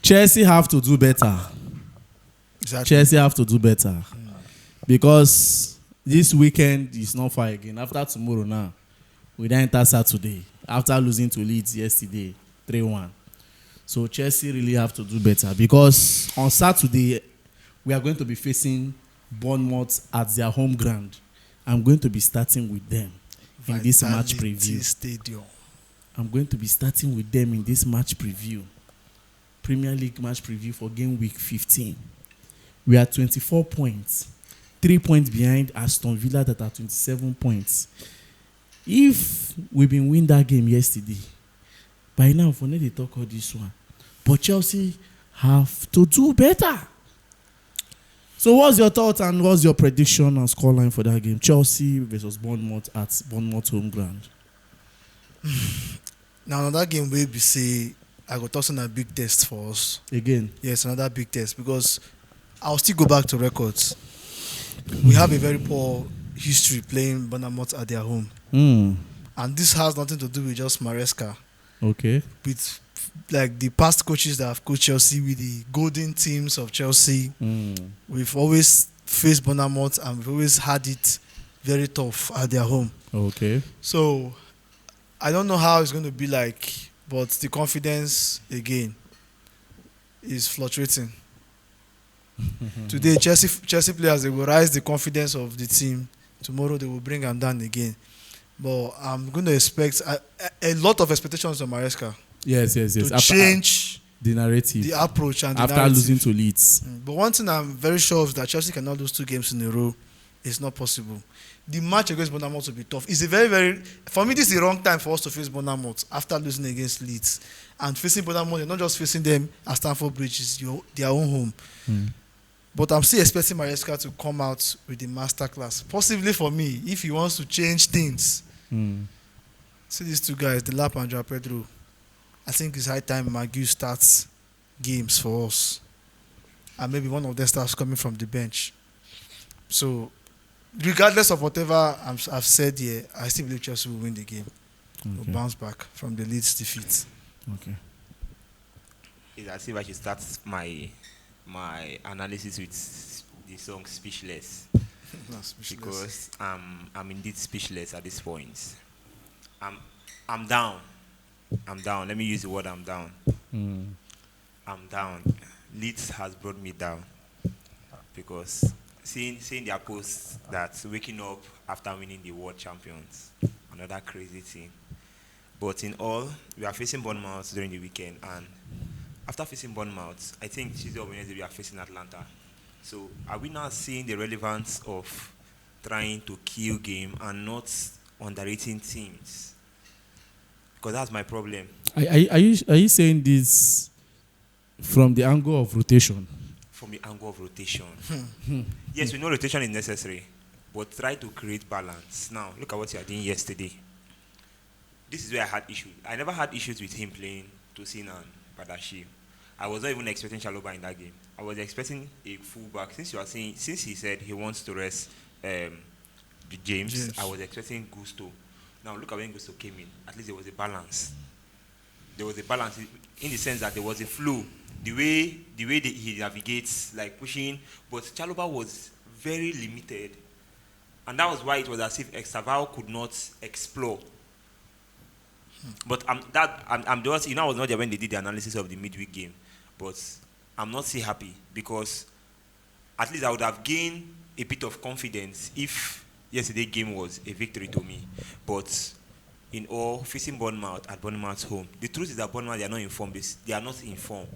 Chelsea have to do better. Exactly. Chelsea have to do better. Because this weekend is not far again. After tomorrow now, we then enter Saturday. After losing to Leeds yesterday, 3-1. So Chelsea really have to do better. Because on Saturday, we are going to be facing Bournemouth at their home ground. I'm going to be starting with them in this match preview. Stadium. I'm going to be starting with them in this match preview. Premier League match preview for game week 15. We are 24 points. 3 points behind Aston Villa that are 27 points. If we been win that game yesterday, by now, for now they talk all this one. But Chelsea have to do better. So what's your thought and what's your prediction and scoreline for that game? Chelsea versus Bournemouth at Bournemouth home ground. Now another game where we say I got toss on a big test for us. Again. Yes, another big test because I'll still go back to records. We have a very poor history playing Bournemouth at their home. And this has nothing to do with just Maresca. Okay. With like the past coaches that have coached Chelsea with the golden teams of Chelsea. We've always faced Bournemouth and we've always had it very tough at their home. Okay. So I don't know how it's going to be like, but the confidence again is fluctuating. Today, Chelsea players, they will rise the confidence of the team. Tomorrow, they will bring them down again. But I'm going to expect a lot of expectations on Maresca. Yes. To change the narrative, the approach, and the after narrative. losing to Leeds. But one thing I'm very sure of is that Chelsea cannot lose 2 games in a row. It's not possible. The match against Bournemouth will be tough. It's a very, very... For me, this is the wrong time for us to face Bournemouth after losing against Leeds. And facing Bournemouth, you're not just facing them at Stamford Bridge, it's their own home. But I'm still expecting Maresca to come out with the masterclass. Possibly for me, if he wants to change things. See these 2 guys, Delap and Joao Pedro. I think it's high time Maguire starts games for us. And maybe one of them starts coming from the bench. So, regardless of whatever I've said here, I still believe Chelsea will win the game. Okay. Will bounce back from the Leeds defeat. Okay. It's as if I should start my analysis with the song Speechless. No, speechless. Because I'm indeed speechless at this point. I'm down. Let me use the word I'm down. I'm down. Leeds has brought me down because seeing their posts that waking up after winning the world champions, another crazy thing. But in all, we are facing Bournemouth during the weekend, and after facing Bournemouth, I think Tuesday or Wednesday we are facing Atlanta. So are we now seeing the relevance of trying to kill game and not underrating teams? Because that's my problem. Are you saying this from the angle of rotation? From the angle of rotation. Yes, we know rotation is necessary, but try to create balance. Now, look at what you are doing yesterday. This is where I had issues. I never had issues with him playing Tosin and Badashi. I was not even expecting Chalobah in that game. I was expecting a fullback. Since he said he wants to rest James, I was expecting Gusto. Now look at when Gusto came in. At least there was a balance. There was a balance in the sense that there was a flow. The way he navigates, like pushing, but Chalobah was very limited, and that was why it was as if Exaval could not explore. But I was not there when they did the analysis of the midweek game, but I'm not so happy because at least I would have gained a bit of confidence if yesterday's game was a victory to me. But in all, facing Bournemouth at Bournemouth's home, the truth is that Bournemouth, they are not informed. They are not informed.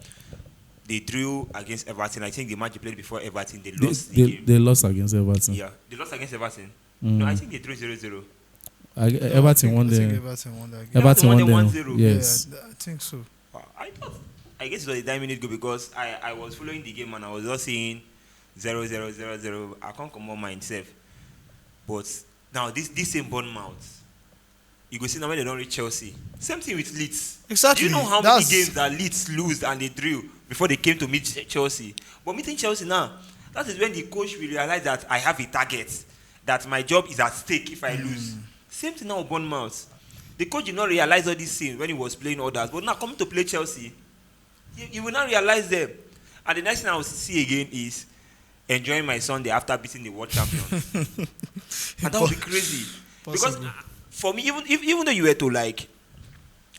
They drew against Everton. I think the match they played before Everton, they lost the game. They lost against Everton. Yeah, they lost against Everton. No, I think they drew 0-0. Everton won them. Everton won that game. Everton won them 1-0. Yes. Yeah, I think so. I guess it was a 9-minute goal because I was following the game and I was just seeing 0-0. I can't come on myself. But now this same Bournemouth, you go see now when they don't reach Chelsea. Same thing with Leeds. Exactly. Do you know how many games that Leeds lose and they drew before they came to meet Chelsea? But meeting Chelsea now, that is when the coach will realize that I have a target, that my job is at stake if I lose. Same thing now with Bournemouth. The coach did not realize all these things when he was playing others, but now coming to play Chelsea, You will not realize them. And the next thing I will see again is enjoying my Sunday after beating the world champion. And that would be crazy. Because for me, even though you were to like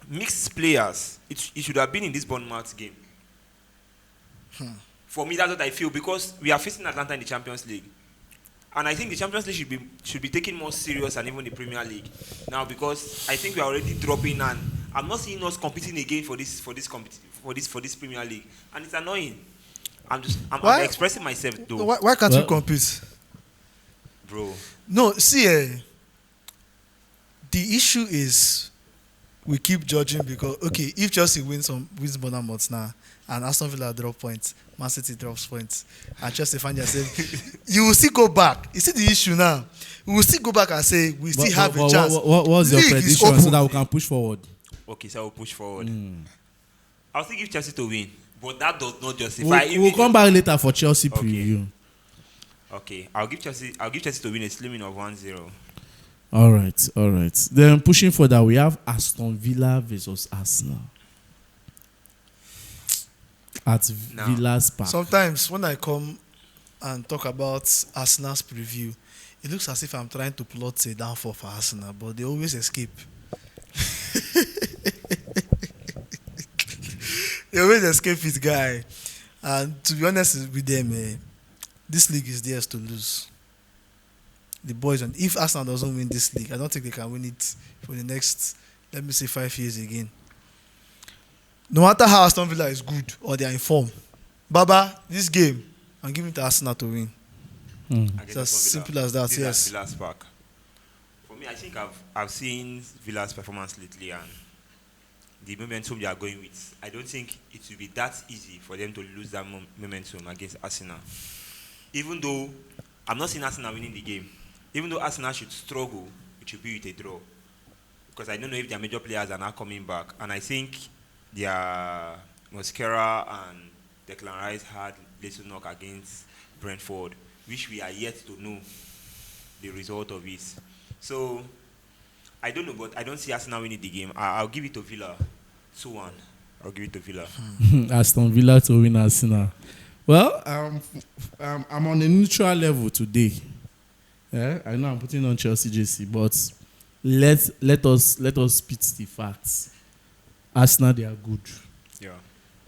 mix players, it should have been in this Bournemouth game. For me, that's what I feel, because we are facing Atlanta in the Champions League. And I think the Champions League should be taken more serious than even the Premier League now, because I think we are already dropping, and I'm not seeing us competing again for this Premier League, and it's annoying. I'm expressing myself though. Why can't we compete, bro? No, see, the issue is we keep judging because if Chelsea wins Bournemouth now and Aston Villa drop points, Man City drops points, and Chelsea find yourself, you will still go back. You see the issue now. We will still go back and say we still have a chance. What's your prediction so that we can push forward? Okay, so we'll push forward. I'll still give Chelsea to win, but that does not justify. We'll come back later for Chelsea preview. Okay, I'll give Chelsea to win a slimming of 1-0. All right. Then pushing for that, we have Aston Villa versus Arsenal at Villa's Park. Sometimes when I come and talk about Arsenal's preview, it looks as if I'm trying to plot a downfall for Arsenal, but they always escape. They always escape it, guy. And to be honest with them, this league is theirs to lose. The boys, and if Arsenal doesn't win this league, I don't think they can win it for the next, 5 years again. No matter how Aston Villa is good or they are in form, Baba, this game, I'm giving it to Arsenal to win. It's as simple as that. Yes. Villa's Park. For me, I think I've seen Villa's performance lately, and the momentum they are going with, I don't think it will be that easy for them to lose that momentum against Arsenal. Even though I'm not seeing Arsenal winning the game, even though Arsenal should struggle, it should be with a draw. Because I don't know if their major players are now coming back. And I think their Mosquera and Declan Rice had little knock against Brentford, which we are yet to know the result of it. So, I don't know, but I don't see Arsenal winning the game. I'll give it to Villa 2-1. I'll give it to Villa. Aston Villa to win Arsenal. Well, I'm on a neutral level today. Yeah, I know I'm putting on Chelsea JC, but let us spit the facts. Arsenal, they are good. Yeah.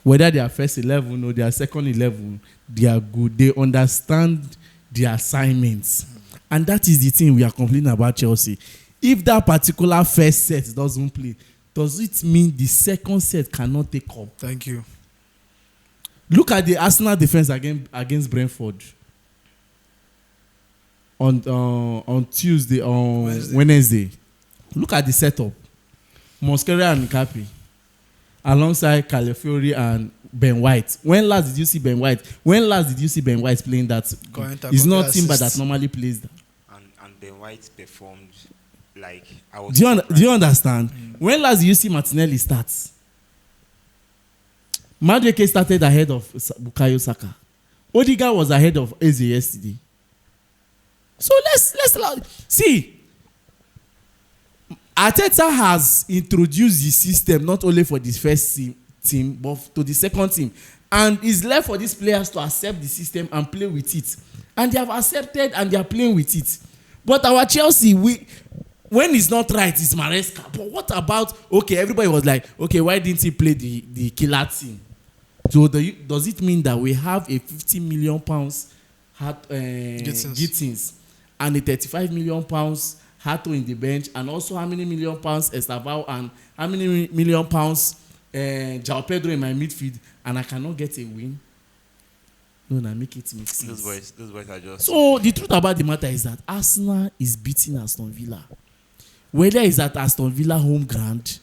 Whether they are first 11 or they are second 11, they are good. They understand the assignments, and that is the thing we are complaining about Chelsea. If that particular first set doesn't play, does it mean the second set cannot take up? Thank you. Look at the Arsenal defense against Brentford on Tuesday, on Wednesday. Look at the setup. Mosquera and Nkapi alongside Calafiori and Ben White. When last did you see Ben White? When last did you see Ben White playing that? It's not Timber that normally plays that. And Ben White performed like I was. Do you understand? When last did you see Martinelli start? Madueke started ahead of Bukayo Saka. Odegaard was ahead of Eze yesterday. So let's see. Arteta has introduced the system not only for the first team but to the second team, and it's left for these players to accept the system and play with it. And they have accepted and they are playing with it. But our Chelsea, when it's not right, it's Maresca. But what about, everybody was like, why didn't he play the killer team? So does it mean that we have a 50 million pounds Gittins and a 35 million pounds Hato in the bench, and also how many million pounds Estavao and how many million pounds João Pedro in my midfield, and I cannot get a win? No, make it make sense. Those boys are just. So the truth about the matter is that Arsenal is beating Aston Villa. Whether it's at Aston Villa home ground,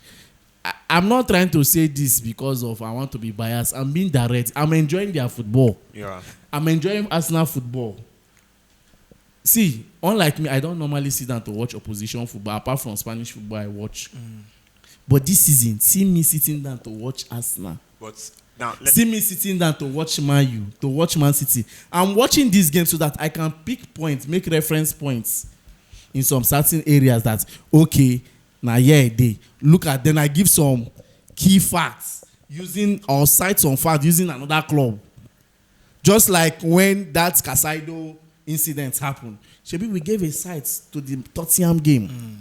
I'm not trying to say this because of I want to be biased. I'm being direct. I'm enjoying their football. Yeah. I'm enjoying Arsenal football. See, unlike me, I don't normally sit down to watch opposition football. Apart from Spanish football, I watch. But this season, see me sitting down to watch Arsenal. But now, see me sitting down to watch Man U, to watch Man City. I'm watching this game so that I can pick points, make reference points in some certain areas that, now here they look at, then I give some key facts using or cite some fact using another club. Just like when that Casado incident happened. Shebi, we gave a cite to the Tottenham game.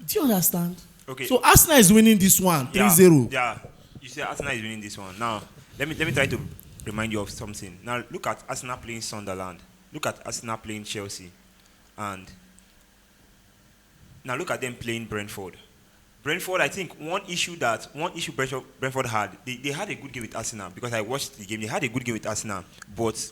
Do you understand? Okay. So Arsenal is winning this one 3-0. Yeah. You say Arsenal is winning this one. Now, let me try to remind you of something. Now, look at Arsenal playing Sunderland. Look at Arsenal playing Chelsea. And now look at them playing Brentford. Brentford, I think one issue Brentford had, they had a good game with Arsenal because I watched the game. They had a good game with Arsenal, but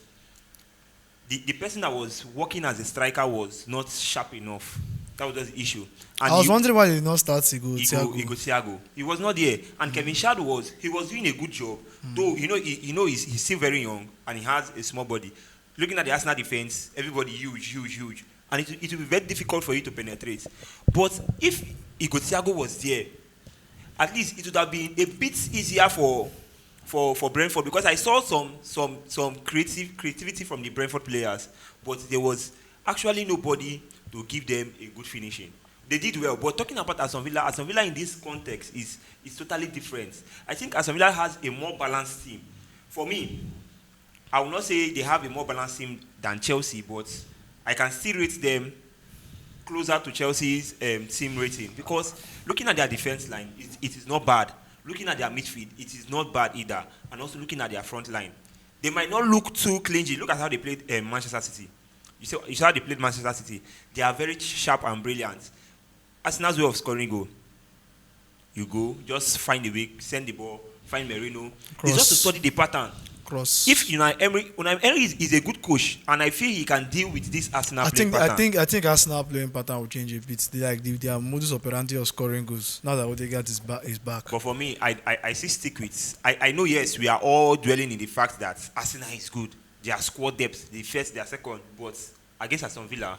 the person that was working as a striker was not sharp enough. That was just the issue. And I was wondering why they did not start Thiago. Thiago. He was not there, and Kevin Schade was doing a good job. Though he's still very young and he has a small body. Looking at the Arsenal defense, everybody huge. And it will be very difficult for you to penetrate. But if Thiago was there, at least it would have been a bit easier for Brentford, because I saw some creativity from the Brentford players, but there was actually nobody to give them a good finishing. They did well, but talking about Aston Villa in this context is totally different. I think Aston Villa has a more balanced team. For me, I will not say they have a more balanced team than Chelsea, but I can still rate them closer to Chelsea's team rating, because looking at their defense line, it is not bad. Looking at their midfield, it is not bad either. And also looking at their front line, they might not look too clingy. Look at how they played Manchester City. You saw how they played Manchester City. They are very sharp and brilliant. Arsenal's way of scoring goal. You go, just find a way, send the ball, find Merino. It's just to study the pattern. Cross. If Unai Emery is a good coach, and I feel he can deal with this Arsenal playing pattern. I think Arsenal playing pattern will change a bit. Their modus operandi of scoring goals. Now that Odegaard is back. But for me, I see stick with. I know, yes, we are all dwelling in the fact that Arsenal is good. Their squad depth, they first, they are second. But against Aston Villa,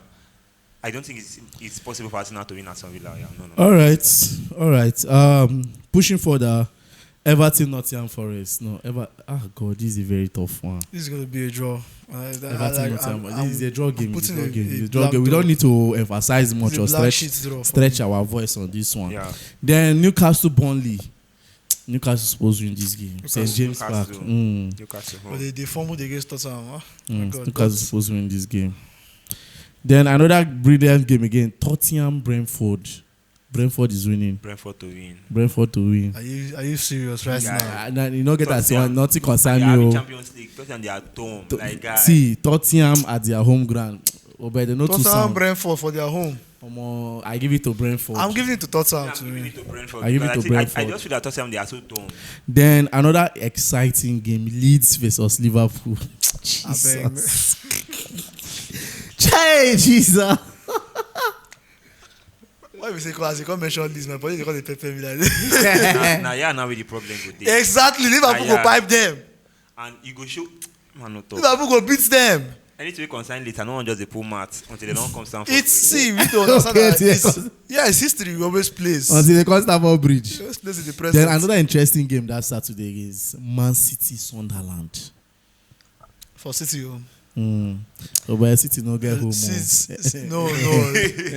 I don't think it's possible for Arsenal to win Aston Villa. Yeah, no. All right. Pushing for the Everton, Nottingham Forest. God, this is a very tough one. This is going to be a draw. Everton, Nottingham. This is a draw game. We don't need to emphasize much or stretch our voice on this one. Yeah. Then Newcastle, Burnley. Newcastle supposed to win this game. St. James Park. Newcastle. But they fumbled against Tottenham. Newcastle supposed to win this game. Then another brilliant game again. Tottenham, Brentford. Brentford is winning. Brentford to win. Are you serious right now? You know, get that one. Nothing concern you. You. Champions League. Tottenham, they are dumb. See, Tottenham at their home ground. But they know too sound. Brentford for their home. I give it to Brentford. I'm giving it to Tottenham. I give it to Brentford. I just feel that Tottenham, they are so dumb. Then another exciting game: Leeds versus Liverpool. Jesus. Jesus. Why we say class? You can't mention this, my body. They can't pepper me like this. Now with the problem with this. Exactly. Liverpool go pipe them. And you go show. Man, no talk. Liverpool go beat them. Anything we consign later, no one just the pull mat until they don't come down for we don't understand that. It's history. We always plays. Until they come Stamford Bridge. Always plays in the present. Then another interesting game that Saturday is Man City, Sunderland. For City, but City no get home. No.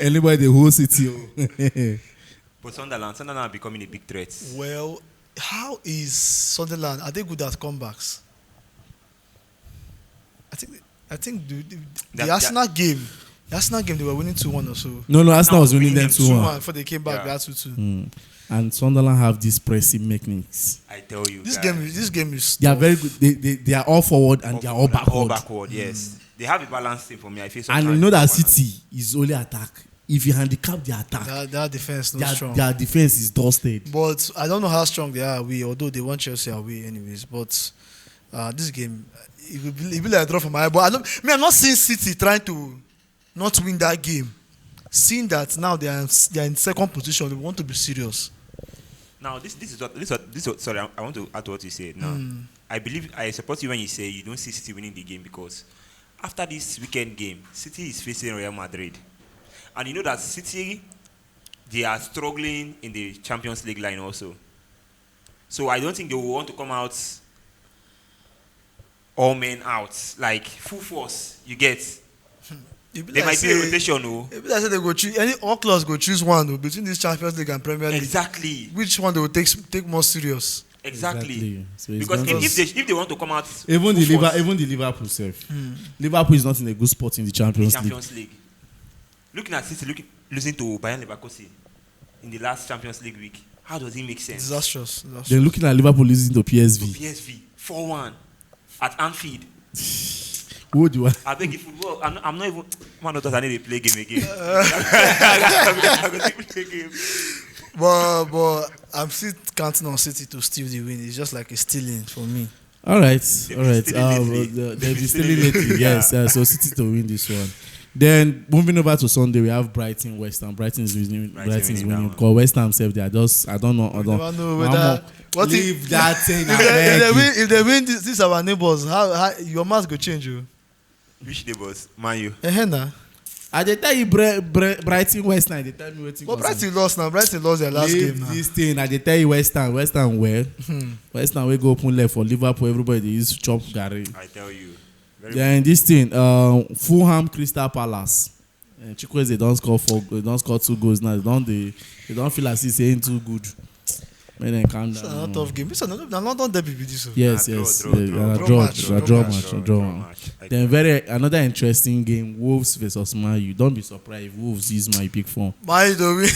Anybody the whole City. But Sunderland are becoming a big threat. Well, how is Sunderland? Are they good at comebacks? I think the Arsenal game. The Arsenal game, they were winning 2-1 or so. No, Arsenal was winning them 2-1 before they came back. They had 2-2. And Sunderland have these pressing mechanics. I tell you, this game is. They are very good. They are all forward and they are all backward. All backward, yes. They have a balanced team for me. I feel. And you know that City is only attack. If you handicap the attack, their defense not strong. Their defense is dusted. But I don't know how strong they are away. Although they want Chelsea away, anyways. But this game, it will be like a draw for my eye. But I'm not seeing City trying to not win that game. Seeing that now they are in second position, they want to be serious. Now this is what sorry, I want to add to what you said. Now I support you when you say you don't see City winning the game, because after this weekend game, City is facing Real Madrid, and you know that City, they are struggling in the Champions League line also. So I don't think they will want to come out all men out, like full force. You get There might be a rotation, oh. Maybe I said they go choose all clubs go choose one between this Champions League and Premier League. Exactly. Which one they will take more serious? Exactly. So it's Because not- if they want to come out, even the full force, Liverpool self. Liverpool is not in a good spot in the in Champions League. Champions League. Looking at City, losing to Bayern Leverkusen in the last Champions League week, how does it make sense? Disastrous. Then looking at Liverpool losing to PSV. PSV 4-1 at Anfield. Who do I? I beg you, football. I'm not even. Man, not I need to play game again. I go to play game. But I'm still counting on City to steal the win. It's just like a stealing for me. All right. been stealing lately. They've been stealing lately. Yes. So City to win this one. Then moving over to Sunday, we have Brighton, West Ham. Brighton is winning. Brighton Brighton is winning that winning. one. Because West Ham self, they are just. I don't know. Never know whether what leave that thing. if they win this our neighbors, how your mask go change you? Which neighbors? Man, you. Nah. I dey tell you, Brighton West Ham. They tell me wetin. But Brighton lost now. Brighton lost their last game now. This thing, I dey tell you, West Ham well. West Ham will go open left for Liverpool. Everybody dey use chop garri. I tell you. Very Then this thing, Fulham Crystal Palace. Chukwueze don score 2 goals now. They don't feel as if ain't too good. Make them calm It's down. a tough game. It's a London derby be this. Yes. Draw match. Then another interesting game, Wolves versus Man U. Don't be surprised if Wolves use my pick form. My do we?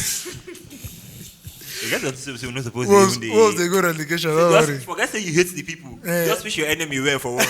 You guys are not supposed Wolves to even they go relegation. Don't worry. just forget that you hate the people. Eh. Just wish your enemy well for once.